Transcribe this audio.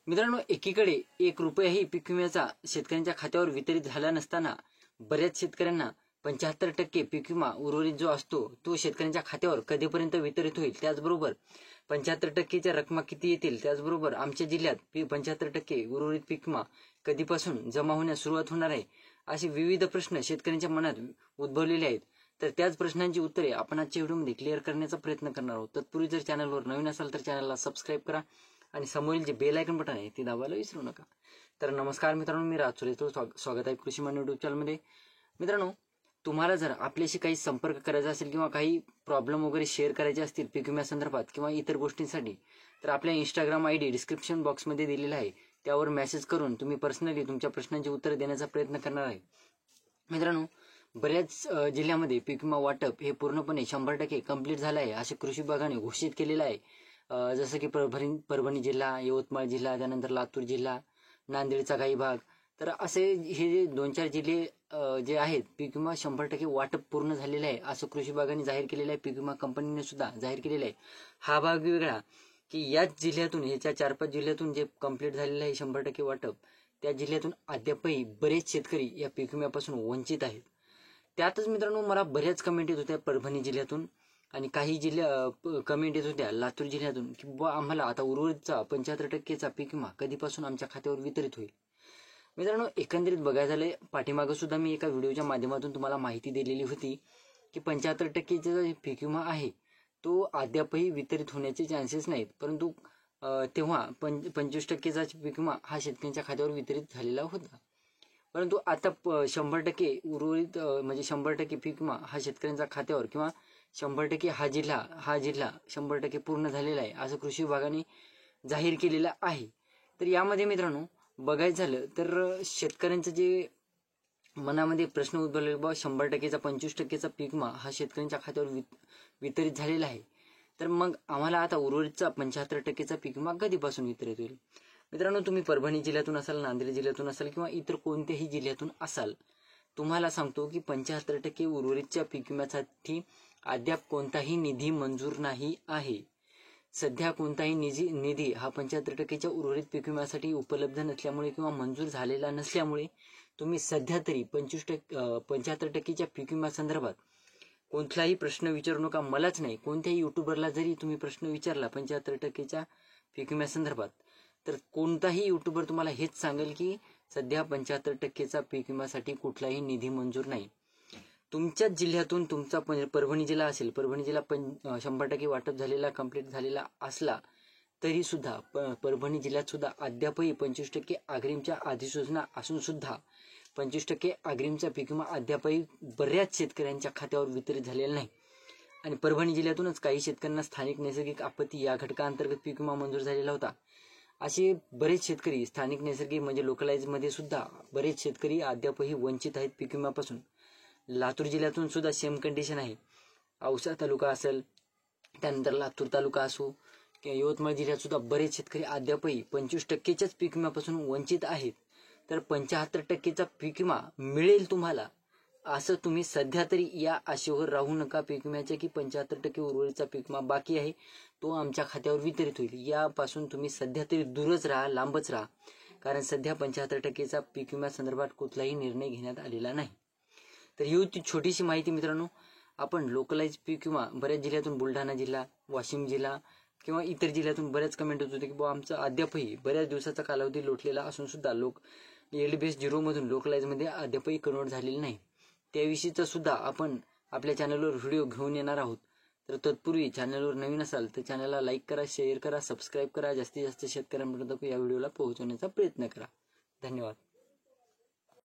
मित्रांनो, एकीकडे ₹1ही पीक विम्याचा शेतकऱ्यांच्या खात्यावर वितरित झाला नसताना बऱ्याच शेतकऱ्यांना 75% पीक विमा उर्वरित जो असतो तो शेतकऱ्यांच्या खात्यावर कधीपर्यंत वितरित होईल, त्याचबरोबर 75%च्या रकमा किती येतील, त्याचबरोबर आमच्या जिल्ह्यात 75% उर्वरित पीक विमा कधीपासून जमा होण्यास सुरुवात होणार आहे, असे विविध प्रश्न शेतकऱ्यांच्या मनात उद्भवलेले आहेत. तर त्याच प्रश्नांची उत्तरे आपण आजच्या व्हिडिओमध्ये क्लिअर करण्याचा प्रयत्न करणार आहोत. तत्पूर्वी जर चॅनलवर नवीन असाल तर चॅनलला सबस्क्राईब करा आणि समोरील जे बेल आयकॉन बटन आहे ते दाबायला विसरू नका. तर नमस्कार मित्रांनो, मी राज सुरेश, स्वागत आहे कृषीमान युट्यूब चॅनलमध्ये. मित्रांनो, तुम्हाला जर आपल्याशी काही संपर्क करायचा असेल किंवा काही प्रॉब्लेम वगैरे शेअर करायचे असतील पीक विम्यासंदर्भात किंवा इतर गोष्टींसाठी, तर आपल्या इंस्टाग्राम ID डिस्क्रिप्शन बॉक्समध्ये दिलेला आहे, त्यावर मेसेज करून तुम्ही पर्सनली तुमच्या प्रश्नांची उत्तरे देण्याचा प्रयत्न करणार आहे. मित्रांनो, बऱ्याच जिल्ह्यामध्ये पीक विमा वाटप हे पूर्णपणे 100% कंप्लीट झालं आहे असे कृषी विभागाने घोषित केलेलं आहे. जसं की परभणी जिल्हा, यवतमाळ जिल्हा, त्यानंतर लातूर जिल्हा, नांदेडचा काही भाग. तर असे हे जे 2-4 जिल्हे जे आहेत पीक विमा 100% वाटप पूर्ण झालेलं आहे असं कृषी विभागाने जाहीर केलेलं आहे. पीक विमा कंपनीने सुद्धा जाहीर केलेलं आहे. हा भाग वेगळा की याच जिल्ह्यातून, ह्याच्या 4-5 जिल्ह्यातून जे कंप्लीट झालेलं आहे 100% वाटप, त्या जिल्ह्यातून अद्यापही बरेच शेतकरी या पीक विम्यापासून वंचित आहेत. त्यातच मित्रांनो, मला बऱ्याच कमेंट येत होत्या परभणी जिल्ह्यातून आणि काही कमेंट येत होत्या लातूर जिल्ह्यातून की बुवा आम्हाला आता उर्वरितचा 75%चा पीक विमा कधीपासून आमच्या खात्यावर वितरित होईल. मित्रांनो, एकंदरीत बघायला झाले, पाठीमागं सुद्धा मी एका व्हिडिओच्या माध्यमातून तुम्हाला माहिती दिलेली होती की 75%चा जो पीक विमा आहे तो अद्यापही वितरित होण्याचे चान्सेस नाहीत, परंतु तेव्हा 25%चा पीक विमा हा शेतकऱ्यांच्या खात्यावर वितरित झालेला होता. परंतु आता 100% उर्वरित म्हणजे 100% पीक विमा हा शेतकऱ्यांच्या खात्यावर किंवा 100% हा जिल्हा 100% पूर्ण झालेला आहे असं कृषी विभागाने जाहीर केलेलं आहे. तर यामध्ये मित्रांनो बघायचं झालं तर शेतकऱ्यांचं जे मनामध्ये प्रश्न उद्भवलेला, बाबा 100%चा 25%चा पीक विमा हा शेतकऱ्यांच्या खात्यावर वितरित झालेला आहे, तर मग आम्हाला आता उर्वरितचा 75%चा पीक विमा कधीपासून वितरित होईल. मित्रांनो, तुम्ही परभणी जिल्ह्यातून असाल, नांदेड जिल्ह्यातून असाल किंवा इतर कोणत्याही जिल्ह्यातून असाल, तुम्हाला सांगतो की 75% उर्वरितच्या पीक विम्यासाठी अद्याप कोणताही निधी मंजूर नाही आहे. सध्या कोणताही निधी हा 75%च्या उर्वरित पीक विम्यासाठी उपलब्ध नसल्यामुळे किंवा मंजूर झालेला नसल्यामुळे तुम्ही सध्या तरी 75%च्या पीक विम्यासंदर्भात कोणताही प्रश्न विचारू नका. मलाच नाही, कोणत्याही युट्यूबरला जरी तुम्ही प्रश्न विचारला 75%च्या पीक विम्यासंदर्भात, तर कोणताही युट्यूबर तुम्हाला हेच सांगेल की सध्या 75%चा पीक विम्यासाठी कुठलाही निधी मंजूर नाही. तुमच्याच जिल्ह्यातून तुमचा परभणी जिल्हा असेल, परभणी जिल्हा 100% वाटप झालेला, कंप्लीट झालेला असला तरी सुद्धा परभणी जिल्ह्यात सुद्धा अद्यापही 25% अग्रिमच्या अधिसूचना असून सुद्धा 25% अग्रिमचा पीक विमा अद्यापही बऱ्याच शेतकऱ्यांच्या खात्यावर वितरित झालेला नाही. आणि परभणी जिल्ह्यातूनच काही शेतकऱ्यांना स्थानिक नैसर्गिक आपत्ती या घटकाअंतर्गत पीक विमा मंजूर झालेला होता. असे बरेच शेतकरी स्थानिक नैसर्गिक म्हणजे लोकलाइज मध्ये सुद्धा बरेच शेतकरी अद्यापही वंचित आहेत पीक विम्यापासून. लातूर जिल्ह्यातून सुद्धा सेम कंडिशन आहे. औसा तालुका असेल, त्यानंतर लातूर तालुका असो किंवा यवतमाळ जिल्ह्यात सुद्धा बरेच शेतकरी अद्यापही 25%च्याच पीक विम्यापासून वंचित आहेत. तर 75%चा पीक विमा मिळेल तुम्हाला असं तुम्ही सध्या तरी या आशेवर राहू नका पीक विम्याच्या की 75% उर्वरितचा पीक विमा बाकी आहे तो आमच्या खात्यावर वितरित होईल. यापासून तुम्ही सध्या तरी दूरच राहा, लांबच राहा, कारण सध्या 75%चा पीक विम्यासंदर्भात कुठलाही निर्णय घेण्यात आलेला नाही. तर ही होती छोटीशी माहिती मित्रांनो. आपण लोकलाइज पीक विमा बऱ्याच जिल्ह्यातून, बुलढाणा जिल्हा, वाशिम जिल्हा किंवा इतर जिल्ह्यातून बऱ्याच कमेंट होत होते की बाबा आमचा अद्यापही बऱ्याच दिवसाचा कालावधी लोटलेला असून सुद्धा LDBS 0 मधून लोकलाइज मध्ये अद्यापही कन्वर्ट झालेले नाही. त्याविषयीचा सुद्धा आपण आपल्या चॅनलवर व्हिडिओ घेऊन येणार आहोत. तर तत्पूर्वी चॅनलवर नवीन असाल तर चॅनलला लाईक करा, शेअर करा, सबस्क्राईब करा, जास्तीत जास्त शेतकऱ्यांपर्यंत या व्हिडिओला पोहोचवण्याचा प्रयत्न करा. धन्यवाद.